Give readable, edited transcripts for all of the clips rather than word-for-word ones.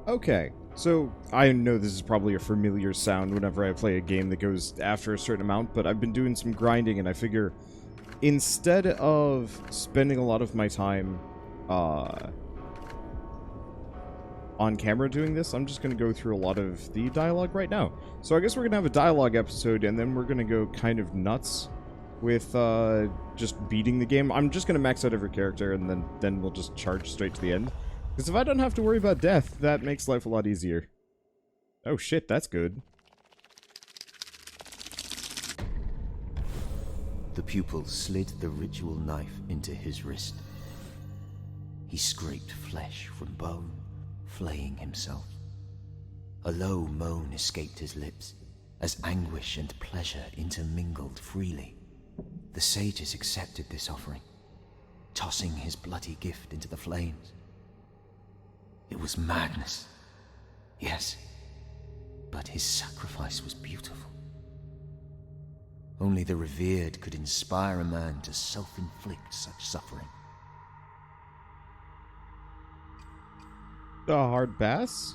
Okay, so I know this is probably a familiar sound whenever I play a game that goes after a certain amount, but I've been doing some grinding, and I figure instead of spending a lot of my time on camera doing this, I'm just going to go through a lot of the dialogue right now. So I guess we're going to have a dialogue episode, and then we're going to go kind of nuts with just beating the game. I'm just going to max out every character, and then we'll just charge straight to the end. Because if I don't have to worry about death, that makes life a lot easier. Oh shit, that's good. The pupil slid the ritual knife into his wrist. He scraped flesh from bone, flaying himself. A low moan escaped his lips, as anguish and pleasure intermingled freely. The sages accepted this offering, tossing his bloody gift into the flames. It was madness, yes, but his sacrifice was beautiful. Only the revered could inspire a man to self-inflict such suffering. A hard pass?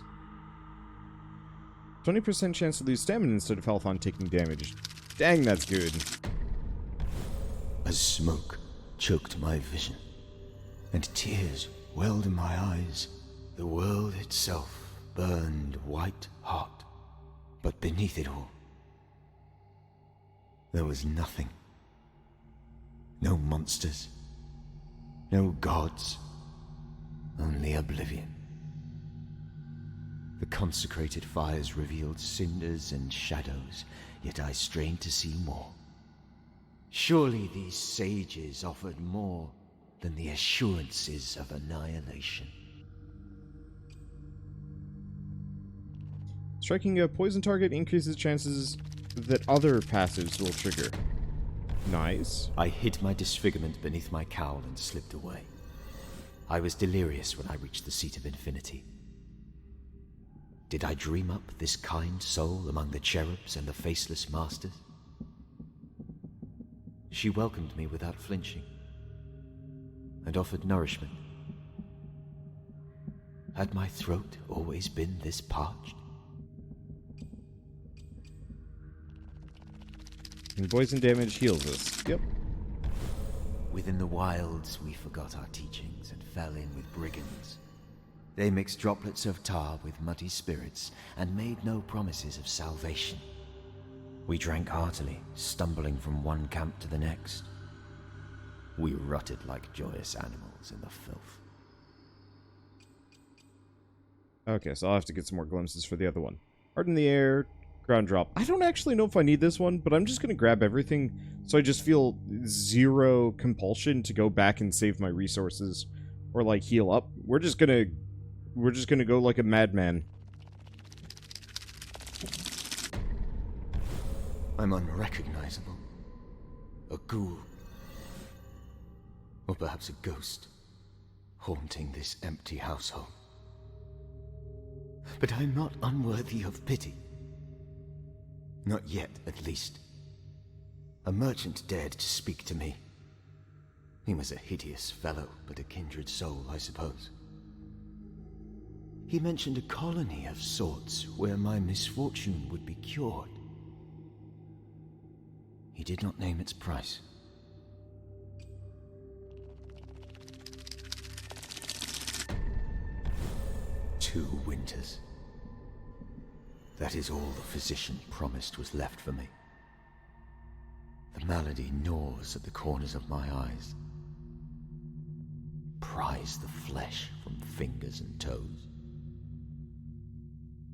20% chance to lose stamina instead of health on taking damage. Dang, that's good. As smoke choked my vision, and tears welled in my eyes, the world itself burned white hot, but beneath it all, there was nothing. No monsters, no gods, only oblivion. The consecrated fires revealed cinders and shadows, yet I strained to see more. Surely these sages offered more than the assurances of annihilation. Striking a poison target increases chances that other passives will trigger. Nice. I hid my disfigurement beneath my cowl and slipped away. I was delirious when I reached the seat of infinity. Did I dream up this kind soul among the cherubs and the faceless masters? She welcomed me without flinching, and offered nourishment. Had my throat always been this parched? And poison damage heals us. Yep. Within the wilds, we forgot our teachings and fell in with brigands. They mixed droplets of tar with muddy spirits and made no promises of salvation. We drank heartily, stumbling from one camp to the next. We rotted like joyous animals in the filth. Okay, so I'll have to get some more glimpses for the other one. Heart in the air, ground drop. I don't actually know if I need this one, but I'm just going to grab everything so I just feel zero compulsion to go back and save my resources or like heal up. We're just going to go like a madman. I'm unrecognizable. A ghoul. Or perhaps a ghost, haunting this empty household. But I'm not unworthy of pity. Not yet, at least. A merchant dared to speak to me. He was a hideous fellow, but a kindred soul, I suppose. He mentioned a colony of sorts where my misfortune would be cured. He did not name its price. Two winters. That is all the physician promised was left for me. The malady gnaws at the corners of my eyes. Pries the flesh from fingers and toes.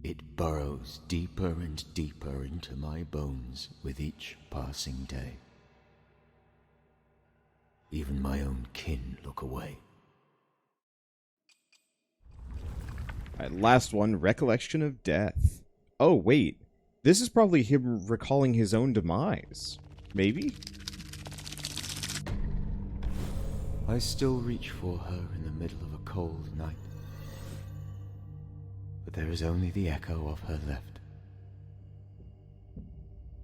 It burrows deeper and deeper into my bones with each passing day. Even my own kin look away. Alright, last one, recollection of death. Oh, wait. This is probably him recalling his own demise. Maybe? I still reach for her in the middle of a cold night. But there is only the echo of her left.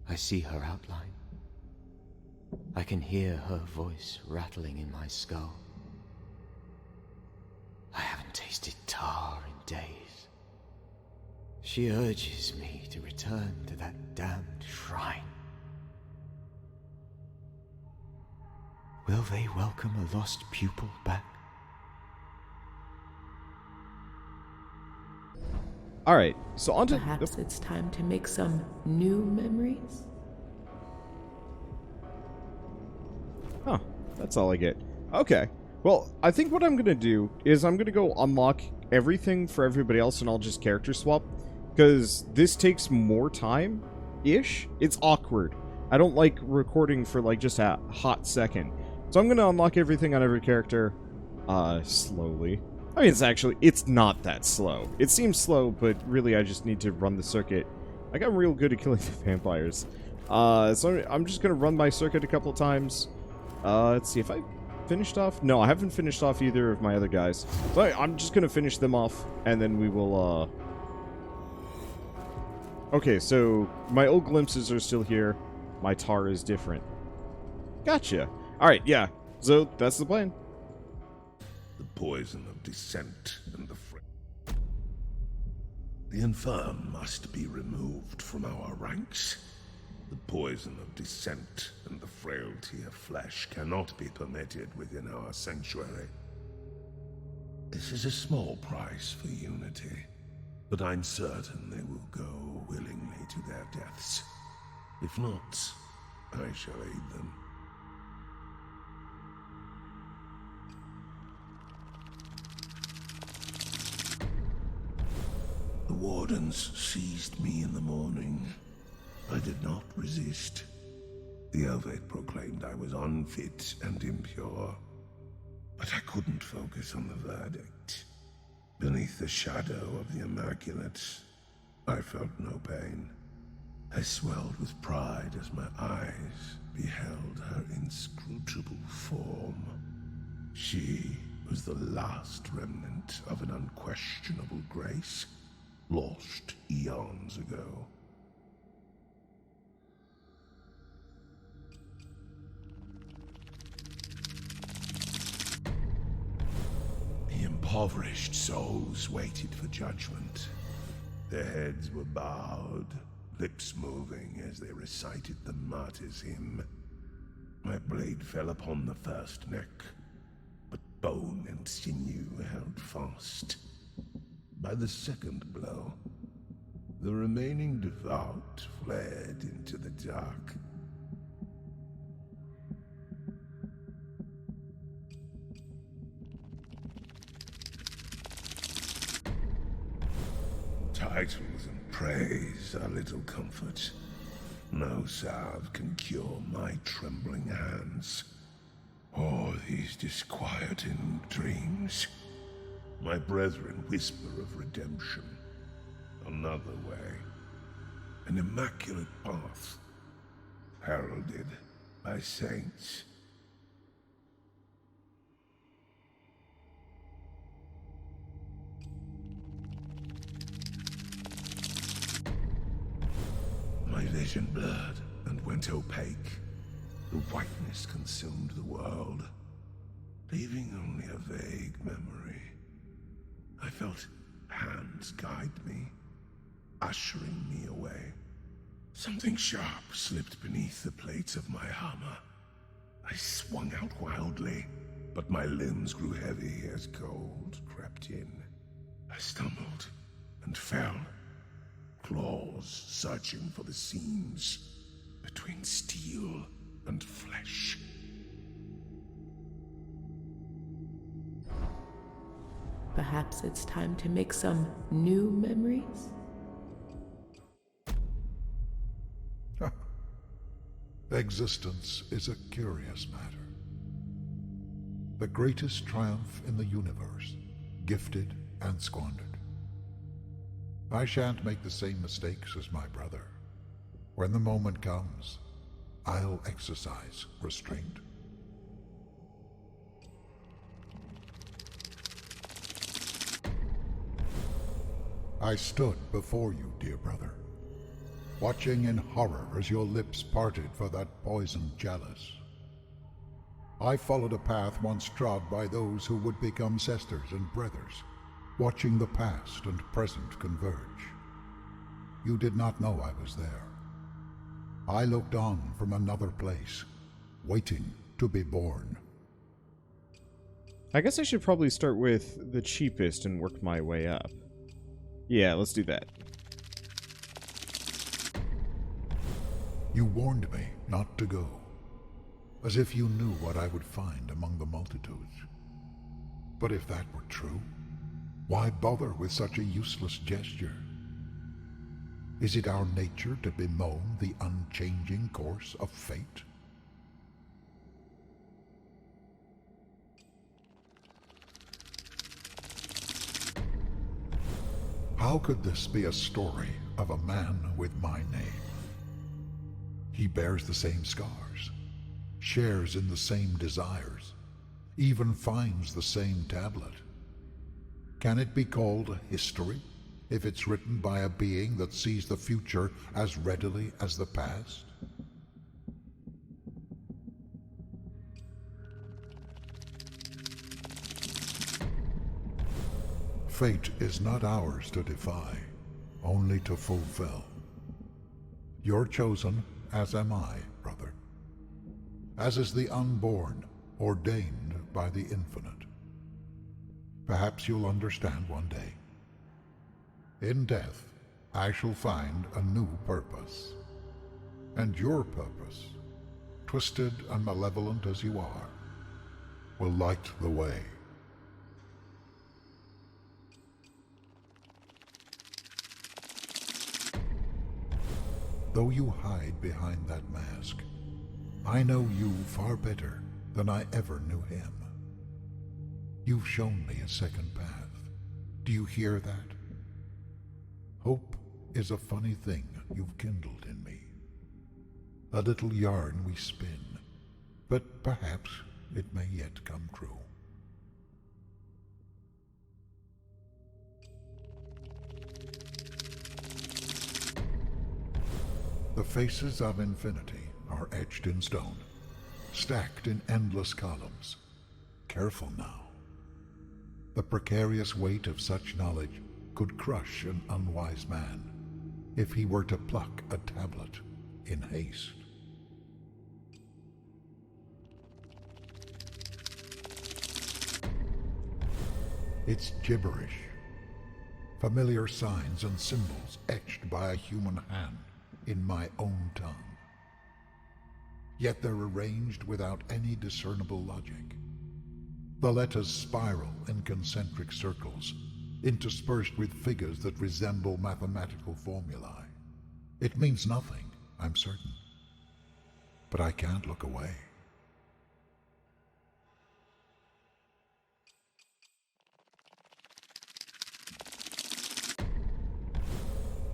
I see her outline. I can hear her voice rattling in my skull. I haven't tasted tar in days. She urges me to return to that damned shrine. Will they welcome a lost pupil back? Alright, so on to... Perhaps it's time to make some new memories? Huh, that's all I get. Okay, well, I think what I'm going to do is I'm going to go unlock everything for everybody else and I'll just character swap. Because this takes more time-ish. It's awkward. I don't like recording for, like, just a hot second. So I'm going to unlock everything on every character, slowly. I mean, it's not that slow. It seems slow, but really I just need to run the circuit. I got real good at killing the vampires. So I'm just going to run my circuit a couple of times. Let's see if I finished off. No, I haven't finished off either of my other guys. So I'm just going to finish them off, and then we will, Okay, so my old glimpses are still here. My tar is different. Gotcha. Alright, yeah. So, that's the plan. The poison of dissent and the infirm must be removed from our ranks. The poison of dissent and the frailty of flesh cannot be permitted within our sanctuary. This is a small price for unity, but I'm certain they will go willingly to their deaths. If not, I shall aid them. The wardens seized me in the morning. I did not resist. The Elvate proclaimed I was unfit and impure, but I couldn't focus on the verdict. Beneath the shadow of the Immaculate, I felt no pain. I swelled with pride as my eyes beheld her inscrutable form. She was the last remnant of an unquestionable grace, lost eons ago. The impoverished souls waited for judgment. Their heads were bowed, lips moving as they recited the martyr's hymn. My blade fell upon the first neck, but bone and sinew held fast. By the second blow, the remaining devout fled into the dark. Titles and praise are little comfort. No salve can cure my trembling hands, or these disquieting dreams. My brethren whisper of redemption. Another way. An immaculate path, heralded by saints. My vision blurred and went opaque. The whiteness consumed the world, leaving only a vague memory. I felt hands guide me, ushering me away. Something sharp slipped beneath the plates of my armor. I swung out wildly, but my limbs grew heavy as cold crept in. I stumbled and fell, claws searching for the seams between steel and flesh. Perhaps it's time to make some new memories? Existence is a curious matter. The greatest triumph in the universe, gifted and squandered. I shan't make the same mistakes as my brother. When the moment comes, I'll exercise restraint. I stood before you, dear brother, watching in horror as your lips parted for that poisoned chalice. I followed a path once trod by those who would become sisters and brothers, watching the past and present converge. You did not know I was there. I looked on from another place, waiting to be born. I guess I should probably start with the cheapest and work my way up. Yeah, let's do that. You warned me not to go, as if you knew what I would find among the multitudes. But if that were true, why bother with such a useless gesture? Is it our nature to bemoan the unchanging course of fate? How could this be a story of a man with my name? He bears the same scars, shares in the same desires, even finds the same tablet. Can it be called history if it's written by a being that sees the future as readily as the past? Fate is not ours to defy, only to fulfill. You're chosen, as am I, brother. As is the unborn, ordained by the infinite. Perhaps you'll understand one day. In death, I shall find a new purpose. And your purpose, twisted and malevolent as you are, will light the way. Though you hide behind that mask, I know you far better than I ever knew him. You've shown me a second path. Do you hear that? Hope is a funny thing you've kindled in me. A little yarn we spin, but perhaps it may yet come true. The faces of infinity are etched in stone, stacked in endless columns. Careful now. The precarious weight of such knowledge could crush an unwise man if he were to pluck a tablet in haste. It's gibberish, familiar signs and symbols etched by a human hand in my own tongue. Yet they're arranged without any discernible logic. The letters spiral in concentric circles, interspersed with figures that resemble mathematical formulae. It means nothing, I'm certain. But I can't look away.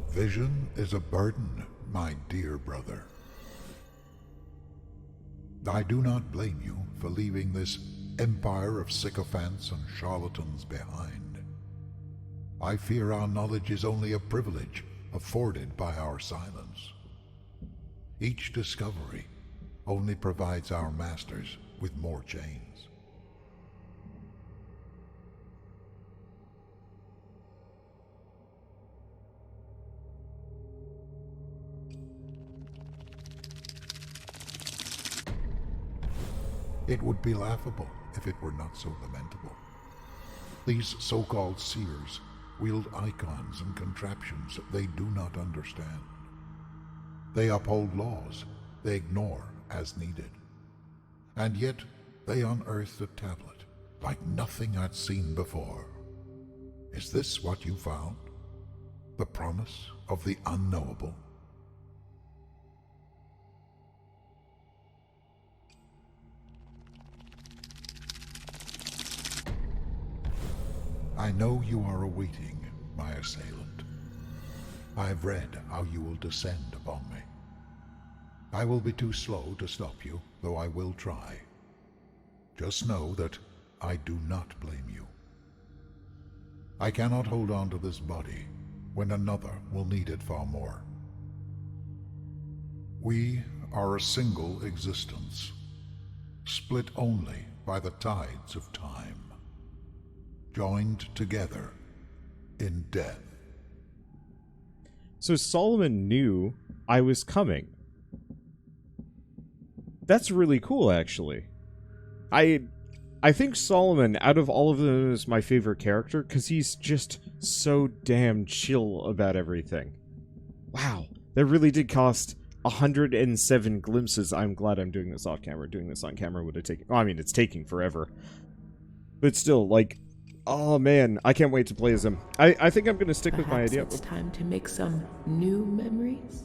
Vision is a burden, my dear brother. I do not blame you for leaving this empire of sycophants and charlatans behind. I fear our knowledge is only a privilege afforded by our silence. Each discovery only provides our masters with more chains. It would be laughable if it were not so lamentable. These so-called seers wield icons and contraptions they do not understand. They uphold laws they ignore as needed. And yet they unearthed a tablet like nothing I'd seen before. Is this what you found? The promise of the unknowable? I know you are awaiting my assailant. I've read how you will descend upon me. I will be too slow to stop you, though I will try. Just know that I do not blame you. I cannot hold on to this body when another will need it far more. We are a single existence, split only by the tides of time, joined together in death. So Solomon knew I was coming. That's really cool, actually. I think Solomon, out of all of them, is my favorite character, because he's just so damn chill about everything. Wow, that really did cost 107 glimpses. I'm glad I'm doing this off camera. Doing this on camera would have taken... Oh, I mean, it's taking forever. But still, like... Oh, man, I can't wait to play as him. I think I'm going to stick with my idea. Perhaps it's time to make some new memories?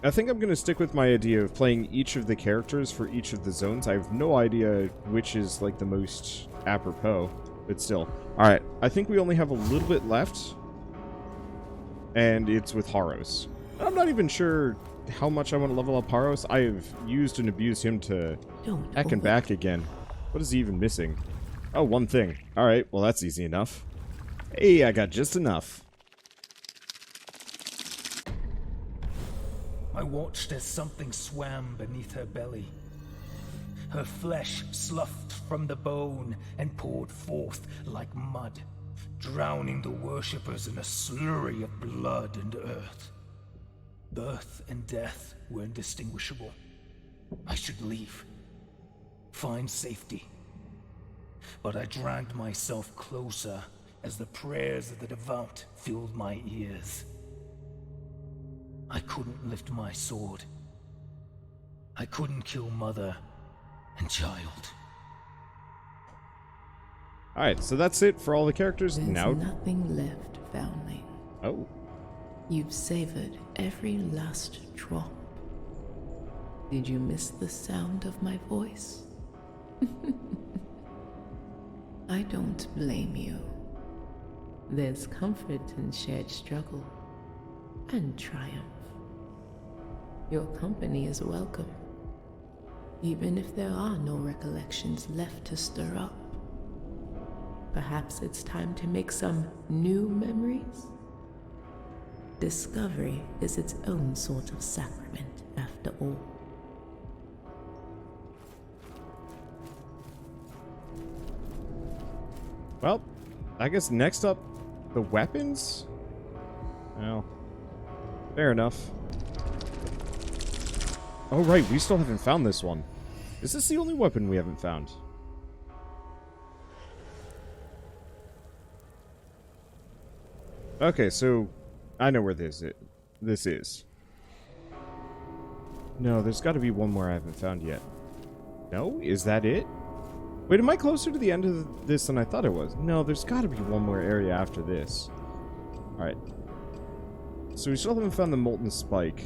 I think I'm going to stick with my idea of playing each of the characters for each of the zones. I have no idea which is, like, the most apropos, but still. Alright, I think we only have a little bit left, and it's with Haros. I'm not even sure how much I want to level up Haros. I have used and abused him to heck and back again. What is he even missing? Oh, one thing. Alright, well that's easy enough. Hey, I got just enough. I watched as something swam beneath her belly. Her flesh sloughed from the bone and poured forth like mud, drowning the worshippers in a slurry of blood and earth. Birth and death were indistinguishable. I should leave, find safety. But I dragged myself closer as the prayers of the devout filled my ears. I couldn't lift my sword. I couldn't kill mother and child. Alright, so that's it for all the characters. There's Now... nothing left, Foundling. Oh. You've savored every last drop. Did you miss the sound of my voice? I don't blame you. There's comfort in shared struggle and triumph. Your company is welcome, even if there are no recollections left to stir up. Perhaps it's time to make some new memories? Discovery is its own sort of sacrament, after all. Well, I guess next up, the weapons? Well, fair enough. Oh right, we still haven't found this one. Is this the only weapon we haven't found? Okay, so I know where this is. No, there's got to be one more I haven't found yet. No? Is that it? Wait, am I closer to the end of this than I thought it was? No, there's got to be one more area after this. Alright. So we still haven't found the Molten Spike.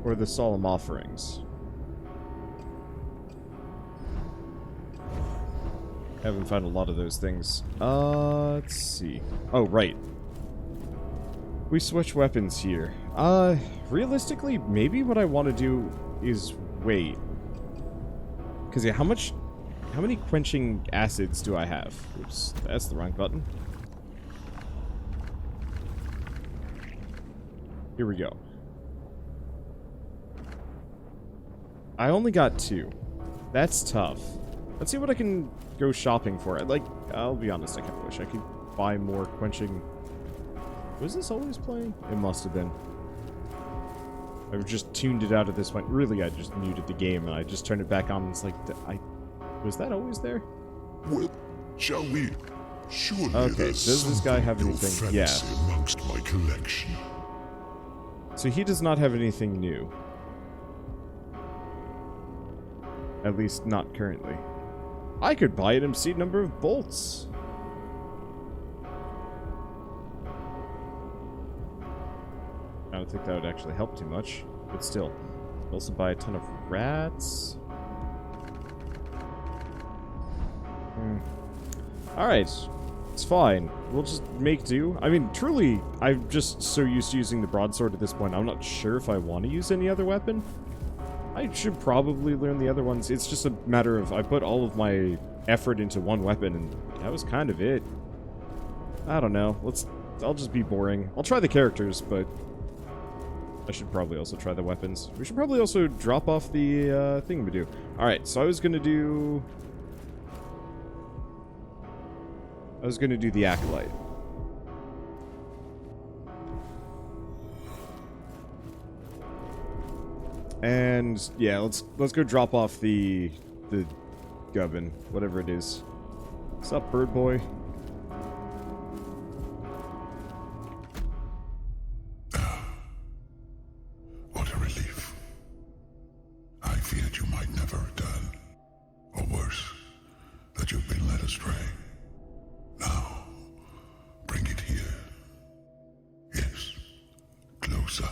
Or the Solemn Offerings. Haven't found a lot of those things. Let's see. Oh, right. We switch weapons here. Realistically, maybe what I want to do is wait. Because, yeah, how many quenching acids do I have? Oops, that's the wrong button. Here we go. I only got 2. That's tough. Let's see what I can go shopping for. I'll be honest, I kind of wish I could buy more quenching. Was this always playing? It must have been. I've just tuned it out at this point. Really, I just muted the game and I just turned it back on and it's like, was that always there? Well, shall we? Surely Okay, there's does this guy have your anything? Yeah. fancy amongst my collection. So he does not have anything new. At least not currently. I could buy an obscene number of bolts. I don't think that would actually help too much, but still. Also buy a ton of rats. Alright, it's fine. We'll just make do. I mean, truly, I'm just so used to using the broadsword at this point, I'm not sure if I want to use any other weapon. I should probably learn the other ones. It's just a matter of I put all of my effort into one weapon, and that was kind of it. I don't know. I'll just be boring. I'll try the characters, but I should probably also try the weapons. We should probably also drop off the thingamadoodle. Alright, so I was gonna do the Acolyte. And yeah, let's go drop off the gubbin, whatever it is. What's up, bird boy? What a relief. I feared you might never return. Or worse, that you've been led astray. Now, bring it here. Yes, closer.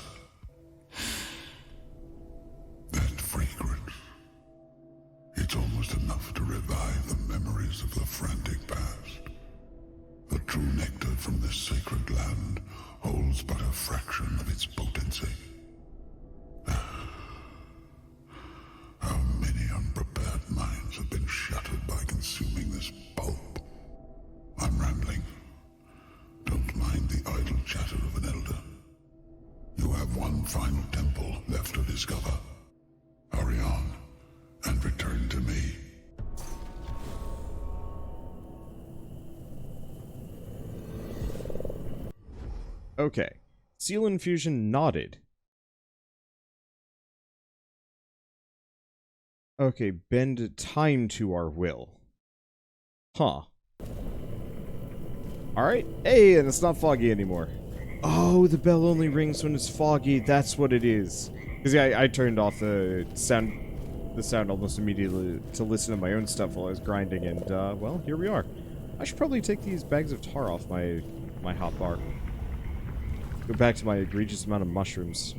That fragrance. It's almost enough to revive the memories of the frantic past. The true nectar from this sacred land holds but a fraction of its potency. How many unprepared minds have been shattered by consuming this pulp? I'm rambling. Don't mind the idle chatter of an elder. You have one final temple left to discover. Hurry on, and return to me. Okay. Seal infusion nodded. Okay, bend time to our will. Huh. Alright. Hey, and it's not foggy anymore. Oh, the bell only rings when it's foggy. That's what it is. Because yeah, I turned off the sound almost immediately to listen to my own stuff while I was grinding, and well, here we are. I should probably take these bags of tar off my hotbar. Go back to my egregious amount of mushrooms.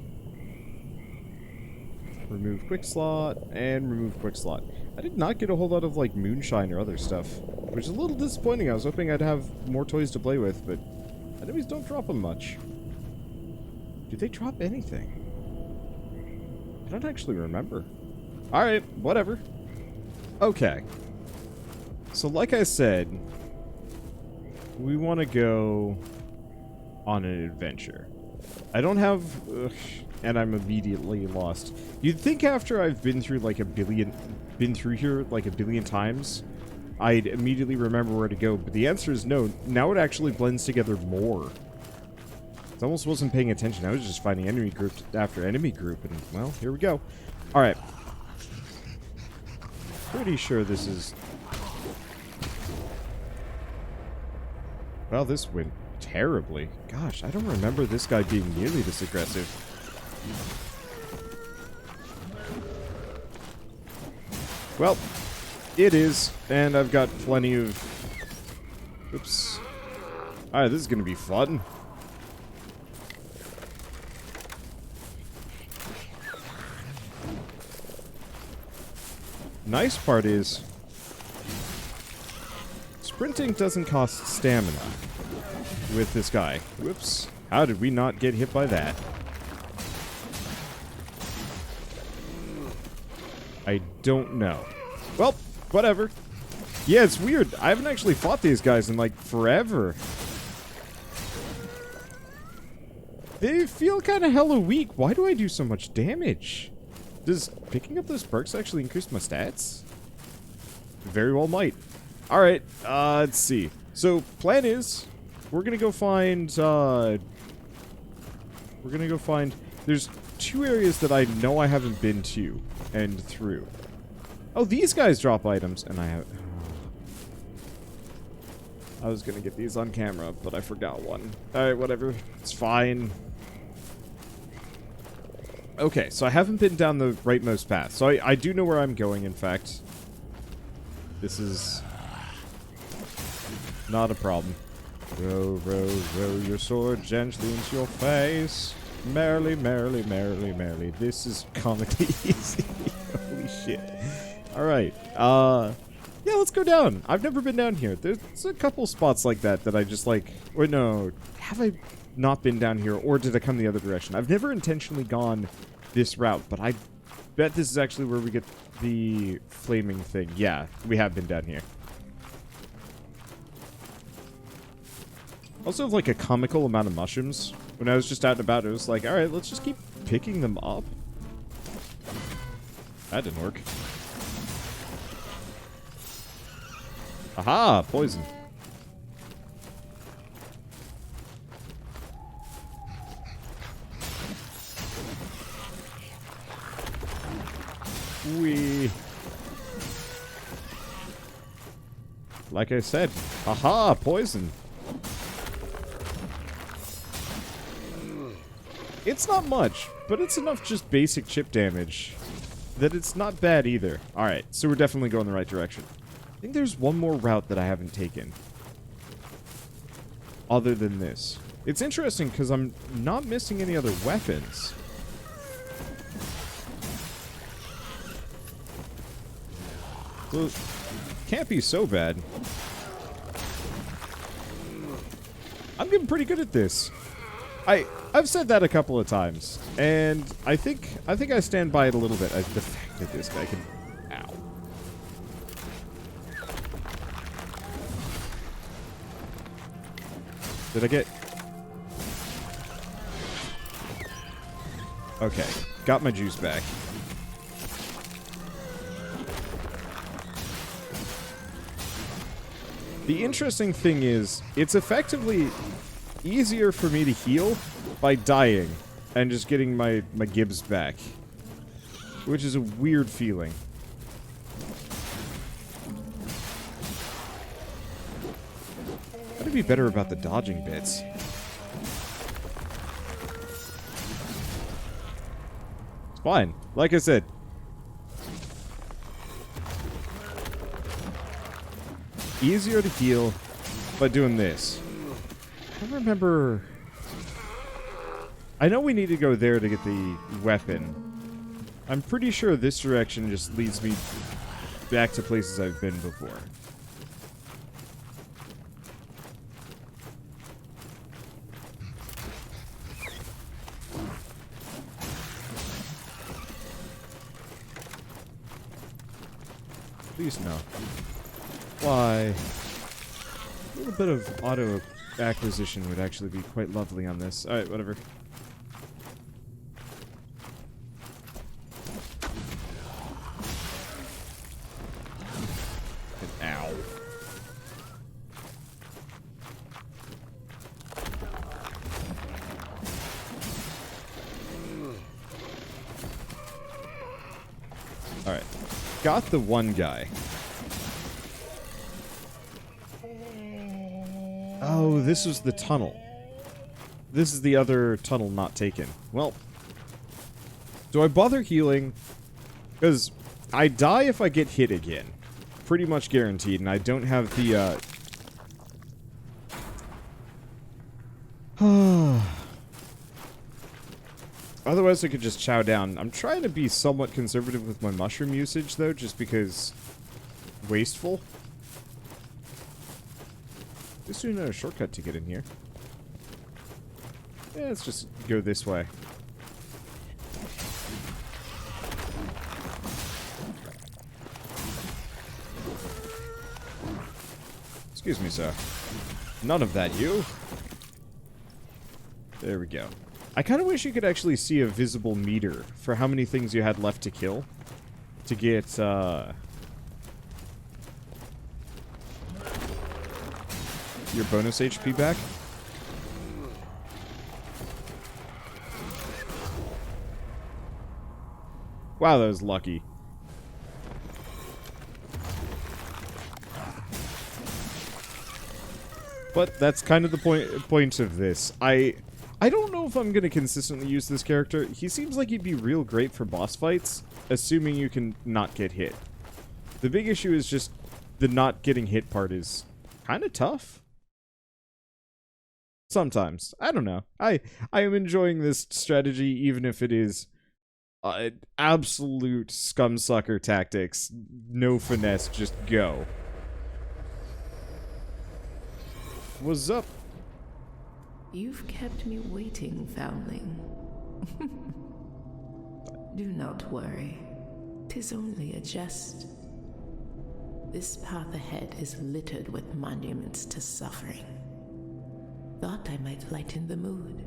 Remove quick slot, and remove quick slot. I did not get a whole lot of, like, moonshine or other stuff, which is a little disappointing. I was hoping I'd have more toys to play with, but enemies don't drop them much. Do they drop anything? I don't actually remember. Alright, whatever. Okay. So, like I said, we want to go on an adventure. I don't have... and I'm immediately lost. You'd think after I've been through like been through here like a billion times, I'd immediately remember where to go, but the answer is no. Now it actually blends together more. I almost wasn't paying attention. I was just finding enemy group after enemy group, and well, here we go. Alright. Pretty sure this is... Well, this went terribly. Gosh, I don't remember this guy being nearly this aggressive. Well, it is, and I've got plenty of... Oops. Alright, this is gonna be fun. Nice part is... sprinting doesn't cost stamina with this guy. Whoops. How did we not get hit by that? I don't know. Well, whatever. Yeah, it's weird. I haven't actually fought these guys in, like, forever. They feel kind of hella weak. Why do I do so much damage? Does picking up those perks actually increase my stats? Very well might. Alright, let's see. So, plan is, we're gonna go find, there's two areas that I know I haven't been to and through. Oh, these guys drop items, and I have... I was gonna get these on camera, but I forgot one. Alright, whatever. It's fine. Okay, so I haven't been down the rightmost path. So I do know where I'm going, in fact. This is... not a problem. Row, row, row your sword gently into your face. Merrily, merrily, merrily, merrily. This is comedy easy. Holy shit. Alright. Yeah, let's go down. I've never been down here. There's a couple spots like that that I just like... Or no, have I not been down here, or did I come the other direction? I've never intentionally gone this route, but I bet this is actually where we get the flaming thing. Yeah, we have been down here. Also have like a comical amount of mushrooms. When I was just out and about, it was like, alright, let's just keep picking them up. That didn't work. Aha! Poison. We. Like I said, aha, poison. It's not much, but it's enough just basic chip damage that it's not bad either. Alright, so we're definitely going the right direction. I think there's one more route that I haven't taken. Other than this. It's interesting because I'm not missing any other weapons. So, can't be so bad. I'm getting pretty good at this. I've said that a couple of times, and I think I stand by it a little bit. The fact that this guy can, ow. Did I get? Okay, got my juice back. The interesting thing is, it's effectively easier for me to heal by dying and just getting my gibs back. Which is a weird feeling. Gotta be better about the dodging bits. It's fine. Like I said. Easier to heal by doing this. I don't remember. I know we need to go there to get the weapon. I'm pretty sure this direction just leads me back to places I've been before. Please no. Why? A little bit of auto acquisition would actually be quite lovely on this. Alright, whatever. And ow. Alright. Got the one guy. Oh, this was the tunnel. This is the other tunnel not taken. Well, do I bother healing? Because I die if I get hit again. Pretty much guaranteed, and I don't have the, Otherwise, I could just chow down. I'm trying to be somewhat conservative with my mushroom usage, though, just because... wasteful. Just doing a shortcut to get in here. Yeah, let's just go this way. Excuse me, sir. None of that, you. There we go. I kind of wish you could actually see a visible meter for how many things you had left to kill. To get, your bonus HP back. Wow, that was lucky. But that's kind of the point of this. I don't know if I'm going to consistently use this character. He seems like he'd be real great for boss fights, assuming you can not get hit. The big issue is just the not getting hit part is kind of tough. Sometimes. I don't know. I am enjoying this strategy, even if it is absolute scumsucker tactics. No finesse, just go. What's up? You've kept me waiting, foundling. Do not worry. 'Tis only a jest. This path ahead is littered with monuments to suffering. Thought I might lighten the mood.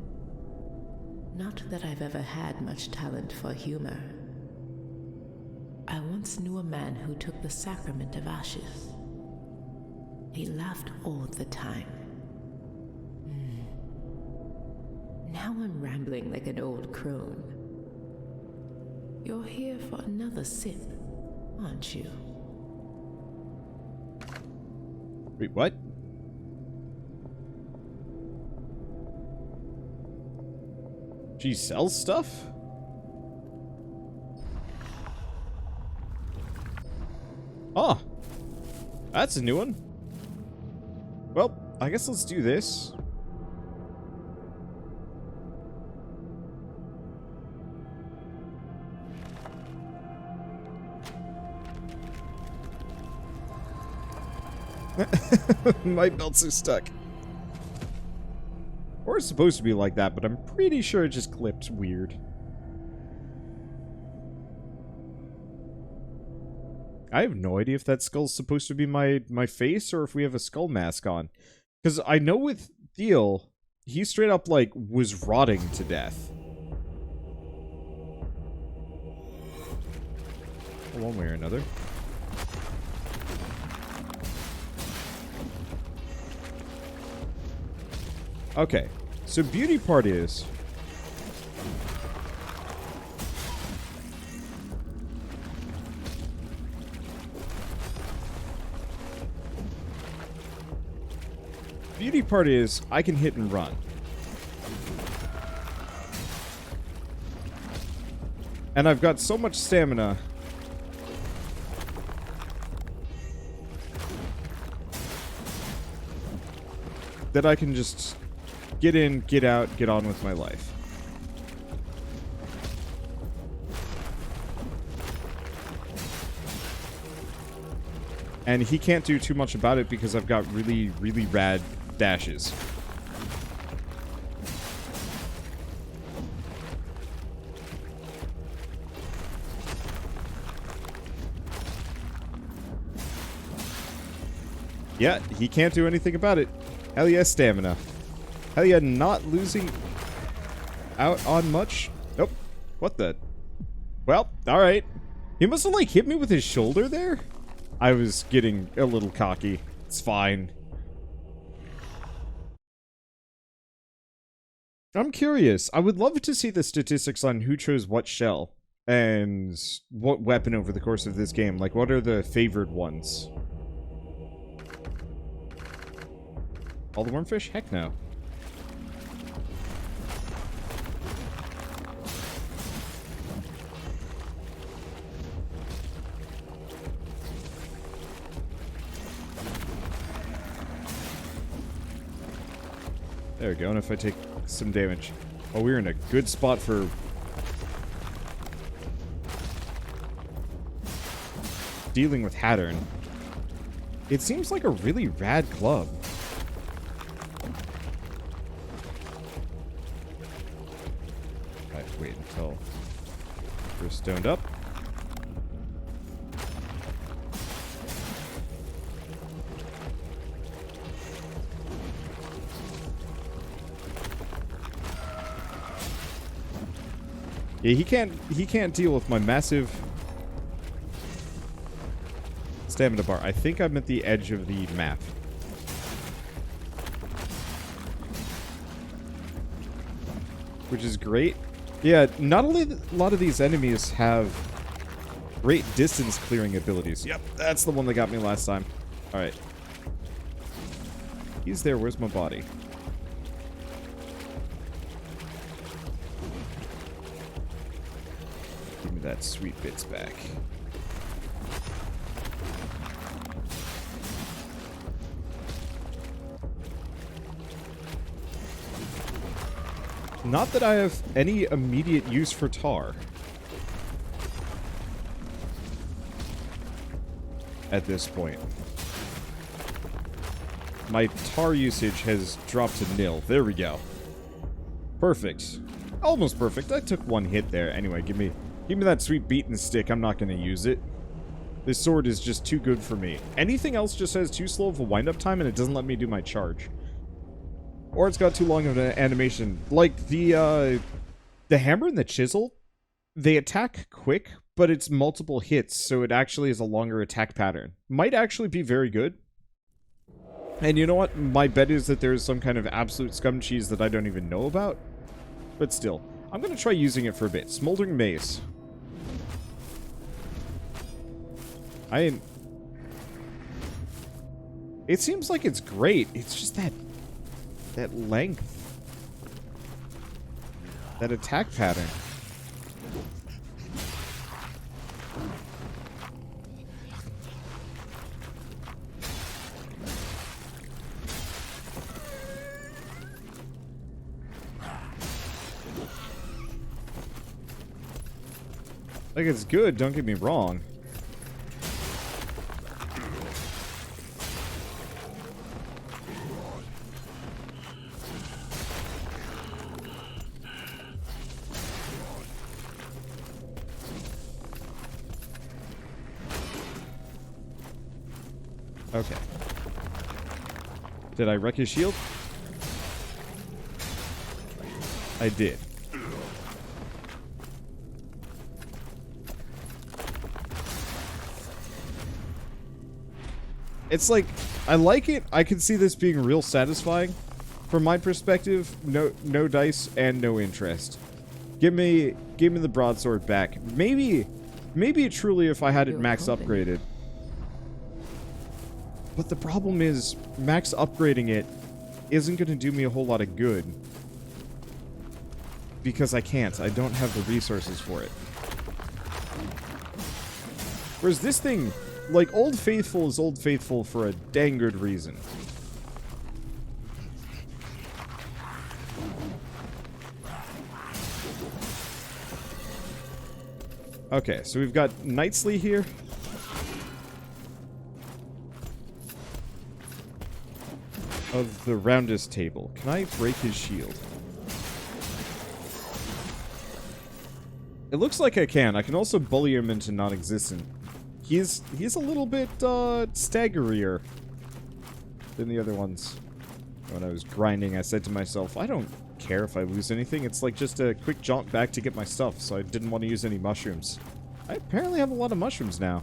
Not that I've ever had much talent for humor. I once knew a man who took the sacrament of ashes. He laughed all the time. Now I'm rambling like an old crone. You're here for another sip, aren't you? Wait, what? She sells stuff? Oh, that's a new one. Well, I guess let's do this. My belts are stuck. Or it's supposed to be like that, but I'm pretty sure it just clipped weird. I have no idea if that skull's supposed to be my face or if we have a skull mask on. Because I know with Theo, he straight up, like, was rotting to death. One way or another. Okay, so beauty part is... Beauty part is, I can hit and run. And I've got so much stamina... that I can just... get in, get out, get on with my life. And he can't do too much about it because I've got really, really rad dashes. Yeah, he can't do anything about it. Hell yeah, stamina. Hell yeah, not losing out on much. Nope. What the? Well, alright. He must have, like, hit me with his shoulder there? I was getting a little cocky. It's fine. I'm curious. I would love to see the statistics on who chose what shell and what weapon over the course of this game. Like, what are the favored ones? All the wormfish? Heck no. There we go, and if I take some damage... Oh, we're in a good spot for... dealing with Hattern. It seems like a really rad club. I have to wait until we're stoned up. Yeah, he can't deal with my massive stamina bar. I think I'm at the edge of the map. Which is great. Yeah, not only a lot of these enemies have great distance clearing abilities. Yep, that's the one that got me last time. Alright. He's there, where's my body? That sweet bits back. Not that I have any immediate use for tar at this point. My tar usage has dropped to nil. There we go. Perfect. Almost perfect. I took one hit there. Anyway, give me that sweet beaten stick. I'm not going to use it. This sword is just too good for me. Anything else just has too slow of a wind-up time, and it doesn't let me do my charge. Or it's got too long of an animation. Like, the hammer and the chisel, they attack quick, but it's multiple hits, so it actually is a longer attack pattern. Might actually be very good. And you know what? My bet is that there's some kind of absolute scum cheese that I don't even know about. But still, I'm going to try using it for a bit. Smoldering Mace. It seems like it's great. It's just that length. That attack pattern. Like, it's good, don't get me wrong. Okay. Did I wreck his shield? I did. It's like, I like it. I can see this being real satisfying. From my perspective, no dice and no interest. Give me the broadsword back. Maybe truly if I had it max upgraded. But the problem is, max upgrading it isn't going to do me a whole lot of good. Because I can't. I don't have the resources for it. Whereas this thing, like, Old Faithful is Old Faithful for a dang good reason. Okay, so we've got Knightsley here. Of the roundest table. Can I break his shield? It looks like I can. I can also bully him into non-existent. He's a little bit staggerier than the other ones. When I was grinding, I said to myself, I don't care if I lose anything. It's like just a quick jaunt back to get my stuff, so I didn't want to use any mushrooms. I apparently have a lot of mushrooms now.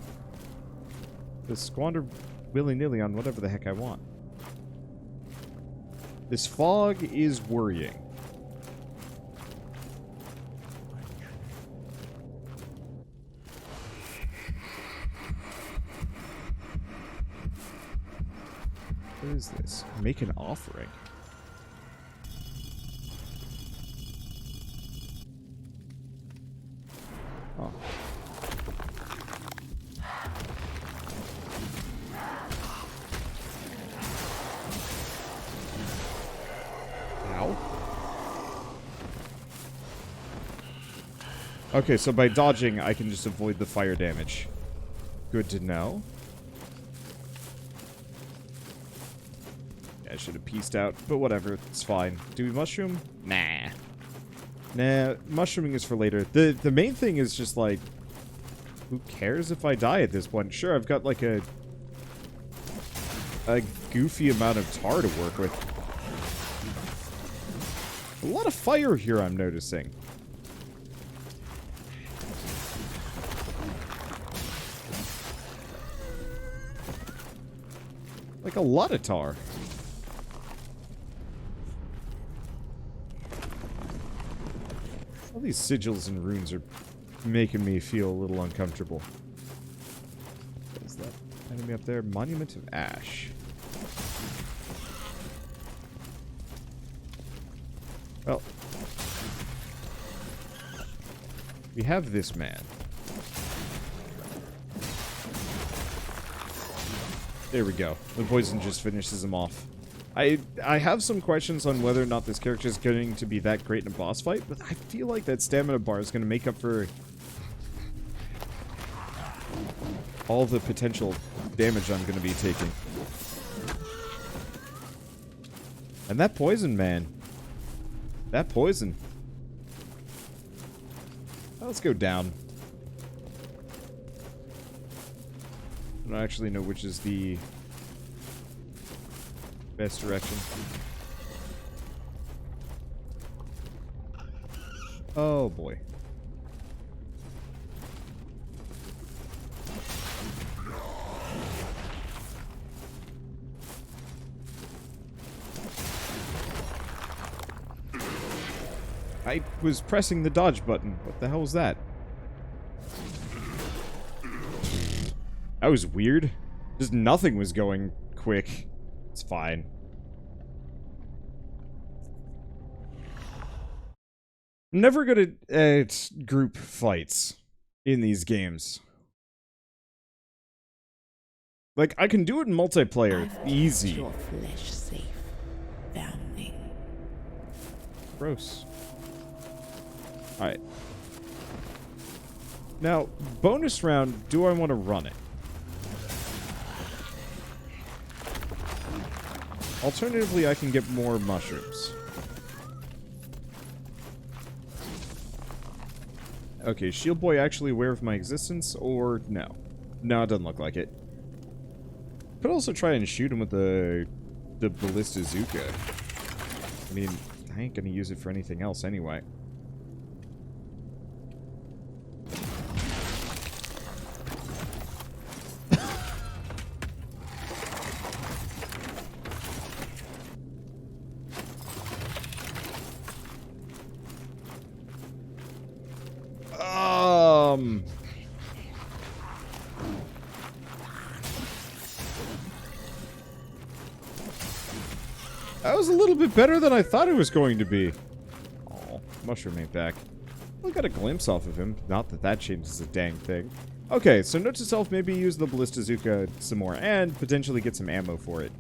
Just squander willy-nilly on whatever the heck I want. This fog is worrying. What is this? Make an offering. Oh. Okay, so by dodging, I can just avoid the fire damage. Good to know. Yeah, I should have pieced out, but whatever, it's fine. Do we mushroom? Nah. Nah, mushrooming is for later. The main thing is just like, who cares if I die at this point? Sure, I've got like a goofy amount of tar to work with. A lot of fire here, I'm noticing. Like a lot of tar. All these sigils and runes are making me feel a little uncomfortable. What is that enemy up there? Monument of Ash. Well, we have this man. There we go. The poison just finishes him off. I have some questions on whether or not this character is going to be that great in a boss fight, but I feel like that stamina bar is going to make up for all the potential damage I'm going to be taking. And that poison, man. That poison. Let's go down. I don't actually know which is the best direction. Oh boy. I was pressing the dodge button. What the hell was that? That was weird. Just nothing was going quick. It's fine. I'm never good at group fights in these games. Like, I can do it in multiplayer. Easy. Your flesh safe, foundling. Gross. Alright. Now, bonus round, do I want to run it? Alternatively, I can get more mushrooms. Okay, Shield Boy actually aware of my existence, or no? No, it doesn't look like it. Could also try and shoot him with the Ballista Zuka. I mean, I ain't gonna use it for anything else anyway. That was a little bit better than I thought it was going to be. Oh, mushroom ain't back. I got a glimpse off of him. Not that that changes a dang thing. Okay, so note to self, maybe use the Ballista Zuka some more and potentially get some ammo for it.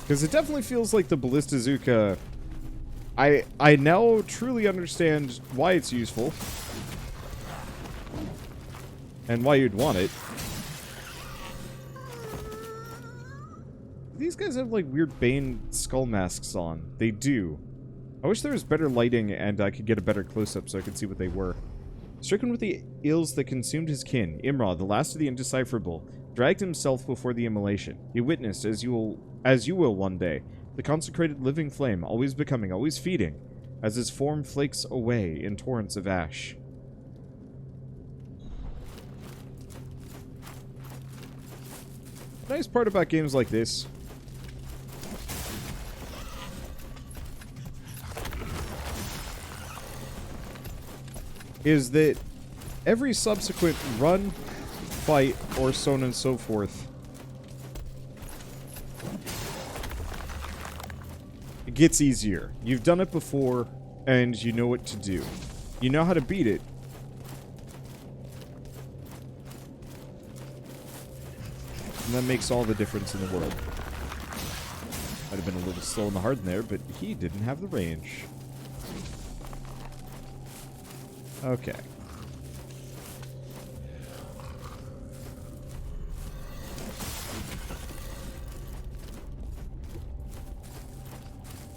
Because it definitely feels like the Ballista Zuka... I now truly understand why it's useful. And why you'd want it. These guys have, like, weird Bane skull masks on. They do. I wish there was better lighting and I could get a better close-up so I could see what they were. Stricken with the ills that consumed his kin, Imra, the last of the indecipherable, dragged himself before the immolation. He witnessed, as you will one day, the consecrated living flame, always becoming, always feeding, as his form flakes away in torrents of ash. The nice part about games like this is that every subsequent run, fight, or so on and so forth, it gets easier. You've done it before, and you know what to do. You know how to beat it. And that makes all the difference in the world. Might have been a little slow in the hard in there, but he didn't have the range. Okay.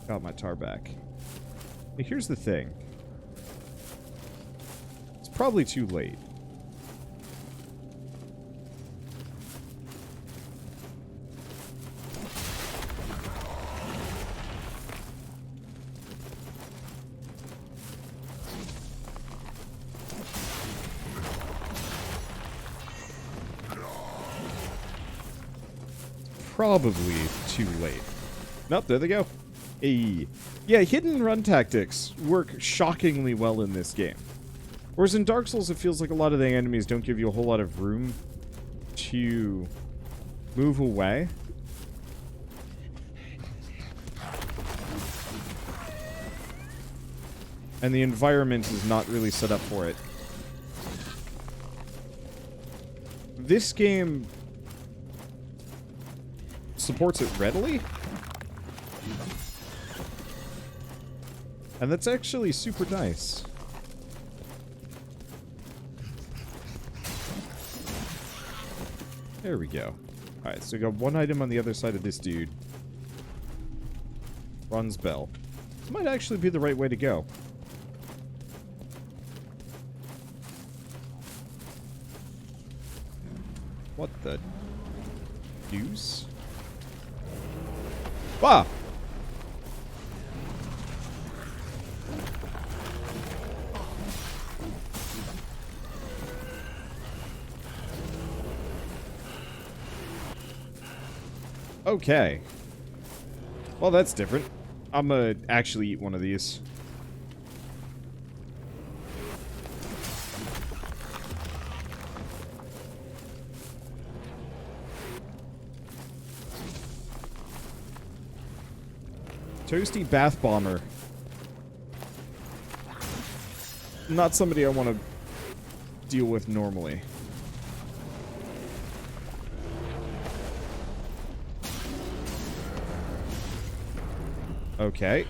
Got my tar back. Now, here's the thing. It's probably too late. Probably too late. Nope, there they go. Hey. Yeah, hidden run tactics work shockingly well in this game. Whereas in Dark Souls, it feels like a lot of the enemies don't give you a whole lot of room to move away. And the environment is not really set up for it. This game supports it readily. And that's actually super nice. There we go. Alright, so we got one item on the other side of this dude. Ron's bell. This might actually be the right way to go. What the deuce? Wow! Okay. Well, that's different. I'm gonna actually eat one of these. Toasty Bath Bomber. Not somebody I want to deal with normally. Okay.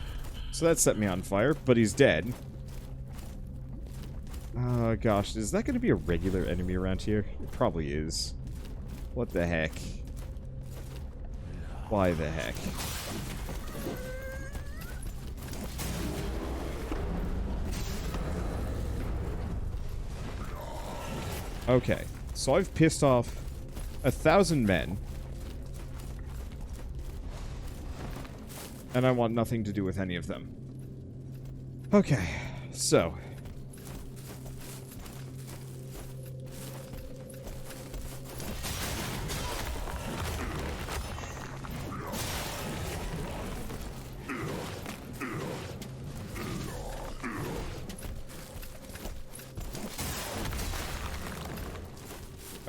So that set me on fire, but he's dead. Oh gosh, is that going to be a regular enemy around here? It probably is. What the heck? Why the heck? Okay, so I've pissed off 1,000 men. And I want nothing to do with any of them. Okay, so.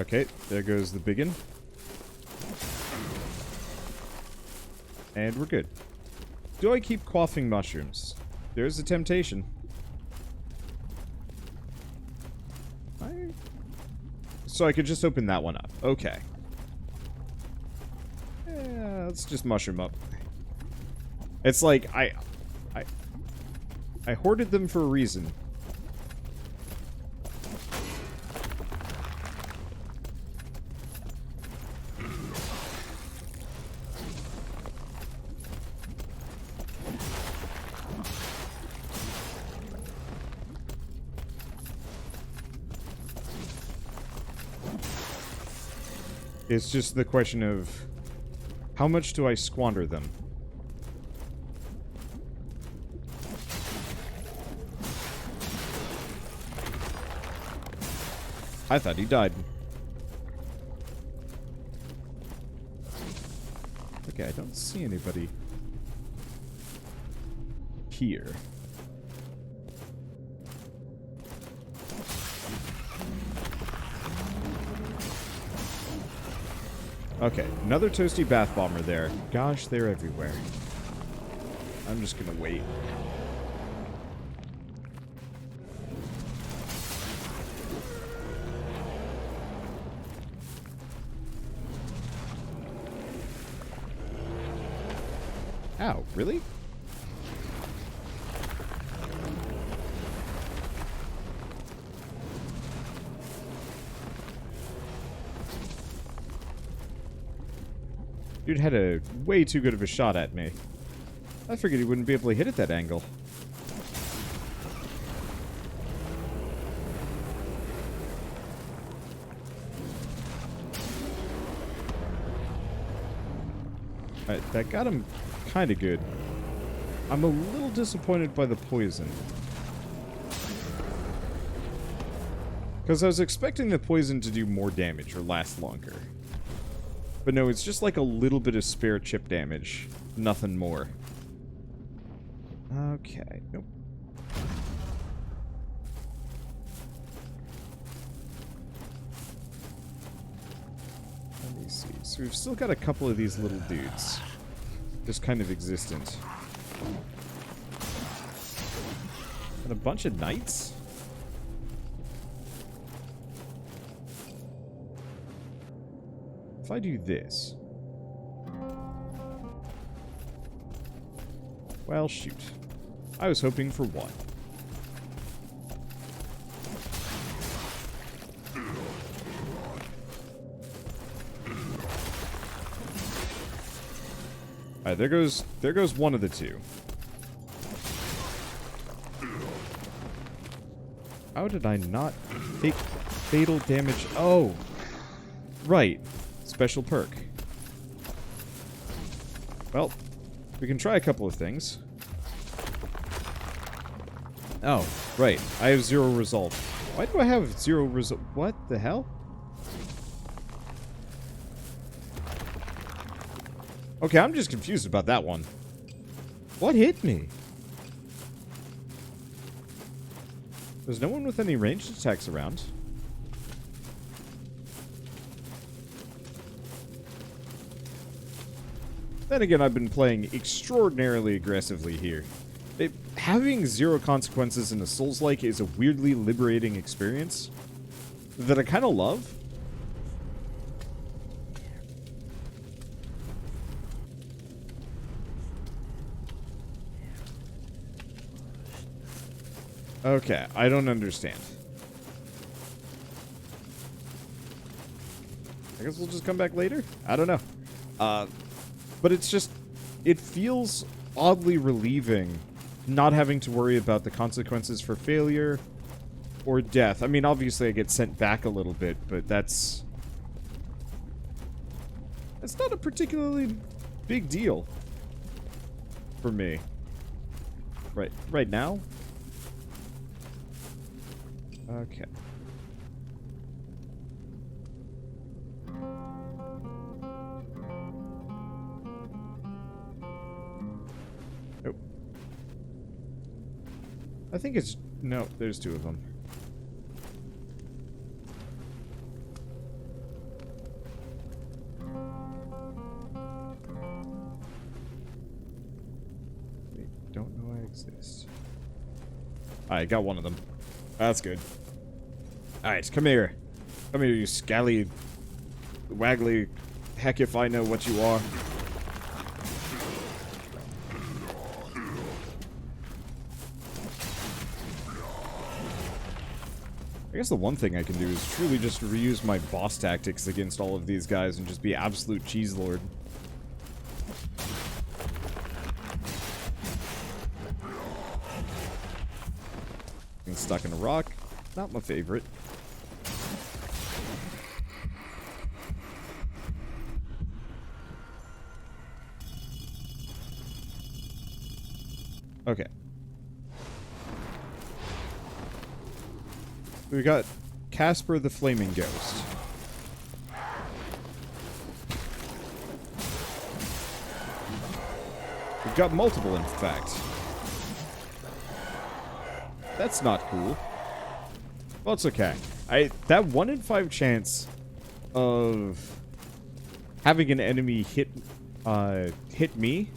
Okay, there goes the biggin. And we're good. Do I keep quaffing mushrooms? There's a temptation. So I could just open that one up. Okay. Yeah, let's just mushroom up. It's like, I hoarded them for a reason. It's just the question of how much do I squander them? I thought he died. Okay, I don't see anybody here. Okay, another Toasty Bath Bomber there. Gosh, they're everywhere. I'm just gonna wait. Ow, really? Dude had a way too good of a shot at me. I figured he wouldn't be able to hit at that angle. Alright, that got him kind of good. I'm a little disappointed by the poison. Because I was expecting the poison to do more damage or last longer. But no, it's just like a little bit of spare chip damage. Nothing more. Okay. Nope. Let me see. So we've still got a couple of these little dudes. Just kind of existent. And a bunch of knights? If I do this... Well, shoot. I was hoping for one. Alright, there goes one of the two. How did I not take fatal damage? Oh! Right. Special perk. Well, we can try a couple of things. Oh, right. I have 0 resolve. Why do I have 0 resolve? What the hell? Okay, I'm just confused about that one. What hit me? There's no one with any ranged attacks around. Then again, I've been playing extraordinarily aggressively here. Having zero consequences in a Souls-like is a weirdly liberating experience that I kind of love. Okay, I don't understand. I guess we'll just come back later? I don't know. But it's just, it feels oddly relieving not having to worry about the consequences for failure or death. I mean, obviously I get sent back a little bit, but that's not a particularly big deal for me. Right now? Okay. Nope. I think it's... No, there's two of them. They don't know I exist. Alright, got one of them. That's good. Alright, come here. Come here, you scally, waggly, heck if I know what you are. I guess the one thing I can do is truly just reuse my boss tactics against all of these guys and just be absolute cheeselord. Being stuck in a rock, not my favorite. Okay. We got Casper the Flaming Ghost. We've got multiple, in fact. That's not cool. Well, it's okay. That 1 in 5 chance of having an enemy hit me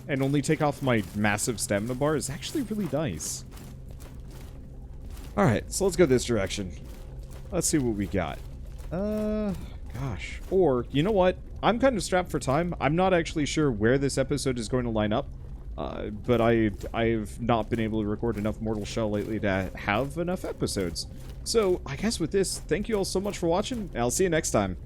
and only take off my massive stamina bar is actually really nice. Alright, so let's go this direction. Let's see what we got. Gosh. Or, you know what? I'm kind of strapped for time. I'm not actually sure where this episode is going to line up. But I've not been able to record enough Mortal Shell lately to have enough episodes. So, I guess with this, thank you all so much for watching, and I'll see you next time.